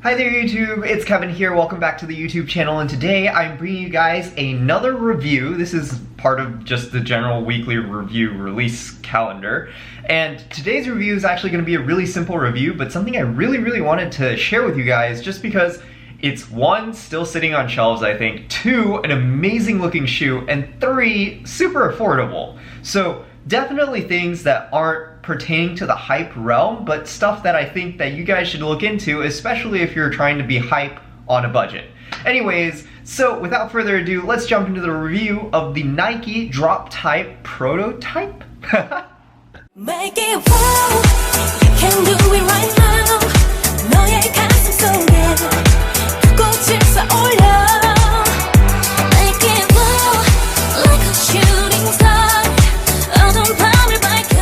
Hi there YouTube, it's Kevin here, welcome back to the YouTube channel, and today I'm bringing you guys another review. This is part of just the general weekly review release calendar, and today's review is actually going to be a really simple review, but something I really wanted to share with you guys just because it's one, still sitting on shelves I think, two, an amazing looking shoe, and three, super affordable. So definitely things that aren't pertaining to the hype realm, but stuff that I think that you guys should look into, especially if you're trying to be hype on a budget. Anyways, so without further ado, let's jump into the review of the Nike Drop Type Prototype. Make it wow, you can do it right now. 너의 가슴 속에 꽃을 쏘올려. Make it wow, like a shooting star. 어두운 밤을 밝혀.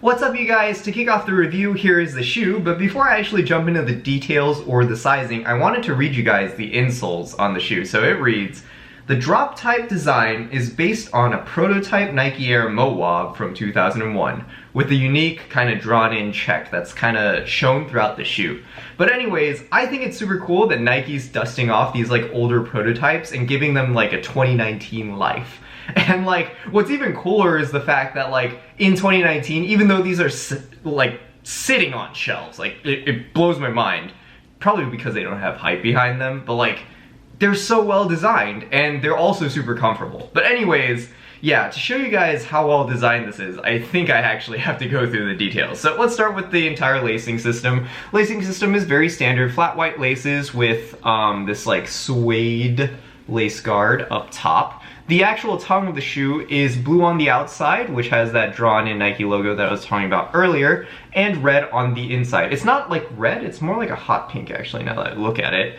What's up you guys? To kick off the review, here is the shoe, but before I actually jump into the details or the sizing, I wanted to read you guys the insoles on the shoe. So it reads, the drop type design is based on a prototype Nike Air Mowab from 2001, with a unique kind of drawn in check that's kind of shown throughout the shoe. But anyways, I think it's super cool that Nike's dusting off these like older prototypes and giving them like a 2019 life. And like, what's even cooler is the fact that like, in 2019, even though these are like sitting on shelves, like it blows my mind, probably because they don't have hype behind them, but like, they're so well designed and they're also super comfortable. But anyways, yeah, to show you guys how well designed this is, I think I actually have to go through the details. So let's start with the entire lacing system. Lacing system is very standard, flat white laces with this like suede lace guard up top. The actual tongue of the shoe is blue on the outside, which has that drawn in Nike logo that I was talking about earlier, and red on the inside. It's not like red, it's more like a hot pink actually now that I look at it.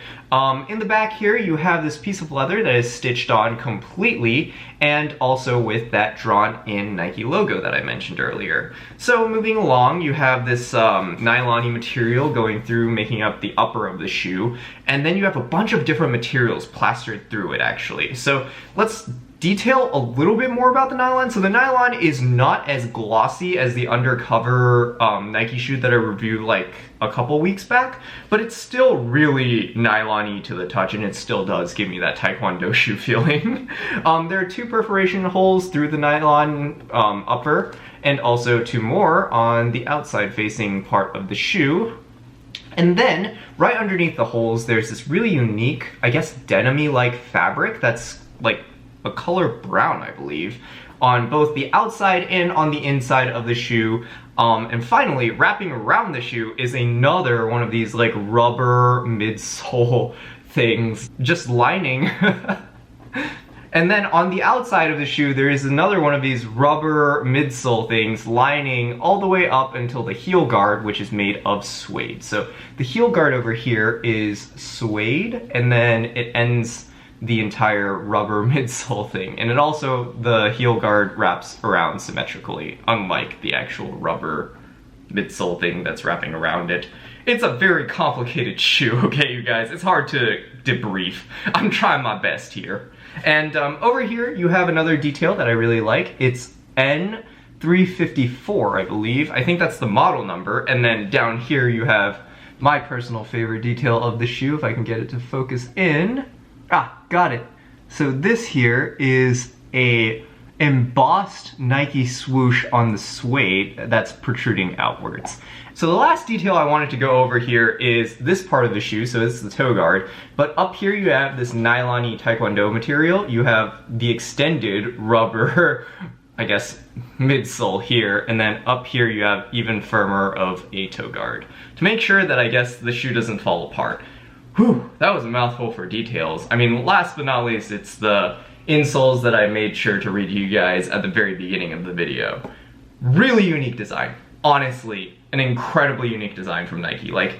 In the back here you have this piece of leather that is stitched on completely, and also with that drawn in Nike logo that I mentioned earlier. So moving along, you have this nylon-y material going through, making up the upper of the shoe, and then you have a bunch of different materials plastered through it actually. So let's detail a little bit more about the nylon. So the nylon is not as glossy as the undercover Nike shoe that I reviewed like a couple weeks back, but it's still really nylon-y to the touch, and it still does give me that Taekwondo shoe feeling. There are two perforation holes through the nylon upper, and also two more on the outside facing part of the shoe. And then, right underneath the holes, there's this really unique, I guess denim-y like fabric that's like a color brown, I believe, on both the outside and on the inside of the shoe. And finally, wrapping around the shoe is another one of these like rubber midsole things, just lining. And then on the outside of the shoe, there is another one of these rubber midsole things lining all the way up until the heel guard, which is made of suede. So the heel guard over here is suede, and then it ends the entire rubber midsole thing. And it also, the heel guard wraps around symmetrically, unlike the actual rubber midsole thing that's wrapping around it. It's a very complicated shoe, okay you guys? It's hard to debrief. I'm trying my best here. And over here you have another detail that I really like. It's N354, I believe. I think that's the model number. And then down here you have my personal favorite detail of the shoe, if I can get it to focus in. Ah, got it. So this here is a embossed Nike swoosh on the suede that's protruding outwards. So the last detail I wanted to go over here is this part of the shoe, so this is the toe guard, but up here you have this nylon-y Taekwondo material, you have the extended rubber, I guess, midsole here, and then up here you have even firmer of a toe guard, to make sure that I guess the shoe doesn't fall apart. Whew, that was a mouthful for details. I mean, last but not least, it's the insoles that I made sure to read to you guys at the very beginning of the video. Really unique design. Honestly, an incredibly unique design from Nike. Like,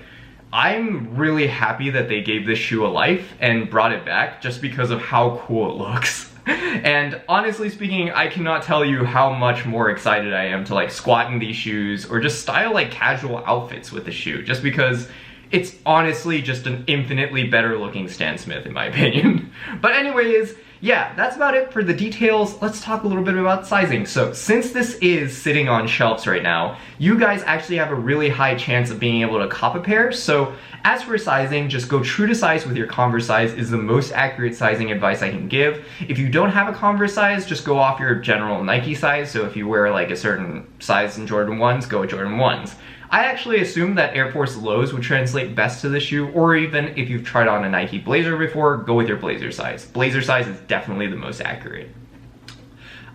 I'm really happy that they gave this shoe a life and brought it back just because of how cool it looks. And honestly speaking, I cannot tell you how much more excited I am to like squat in these shoes or just style like casual outfits with the shoe, just because it's honestly just an infinitely better looking Stan Smith in my opinion. But anyways, yeah, that's about it for the details. Let's talk a little bit about sizing. So since this is sitting on shelves right now, you guys actually have a really high chance of being able to cop a pair. So as for sizing, just go true to size with your Converse size is the most accurate sizing advice I can give. If you don't have a Converse size, just go off your general Nike size. So if you wear like a certain size in Jordan 1s, go with Jordan 1s. I actually assumed that Air Force Lows would translate best to the shoe, or even if you've tried on a Nike Blazer before, go with your Blazer size. Blazer size is definitely the most accurate.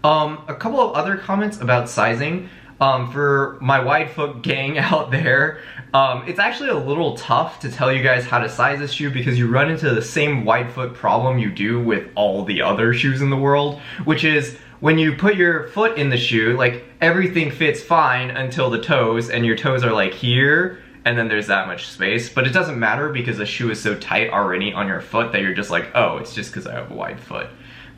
A couple of other comments about sizing. For my wide foot gang out there, it's actually a little tough to tell you guys how to size this shoe because you run into the same wide foot problem you do with all the other shoes in the world, which is when you put your foot in the shoe, like everything fits fine until the toes, and your toes are like here, and then there's that much space, but it doesn't matter because the shoe is so tight already on your foot that you're just like, oh, it's just because I have a wide foot.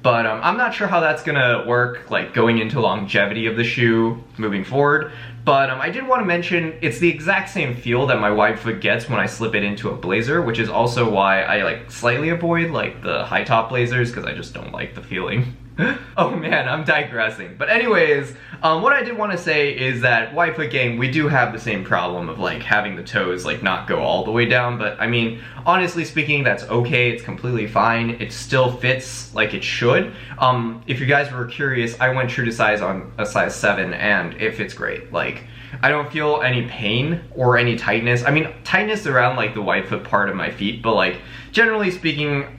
But I'm not sure how that's gonna work, like going into longevity of the shoe moving forward. But I did want to mention it's the exact same feel that my wide foot gets when I slip it into a blazer, which is also why I like slightly avoid like the high top blazers because I just don't like the feeling. Oh man, I'm digressing. But anyways, what I did want to say is that wide foot gang, we do have the same problem of like having the toes like not go all the way down, but I mean, honestly speaking, that's okay, it's completely fine, it still fits like it should. If you guys were curious, I went true to size on a size 7 and it fits great. Like, I don't feel any pain or any tightness. I mean, tightness around like the wide foot part of my feet, but like, generally speaking,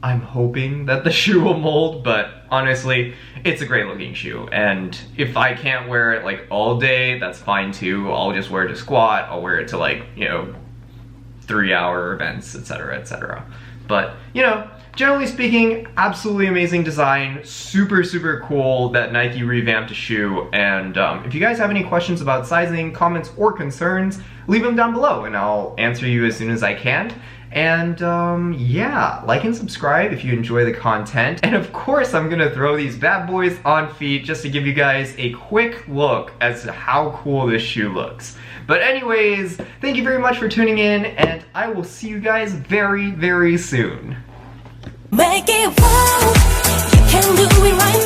I'm hoping that the shoe will mold, but honestly, it's a great looking shoe. And if I can't wear it like all day, that's fine too. I'll just wear it to squat, I'll wear it to like, you know, 3-hour events, etc, etc. But, you know, generally speaking, absolutely amazing design, super, super cool that Nike revamped a shoe. And if you guys have any questions about sizing, comments, or concerns, leave them down below and I'll answer you as soon as I can. And yeah, like and subscribe if you enjoy the content. And of course, I'm gonna throw these bad boys on feet just to give you guys a quick look as to how cool this shoe looks. But anyways, thank you very much for tuning in, and I will see you guys very, very soon. Make it wow, you can do it right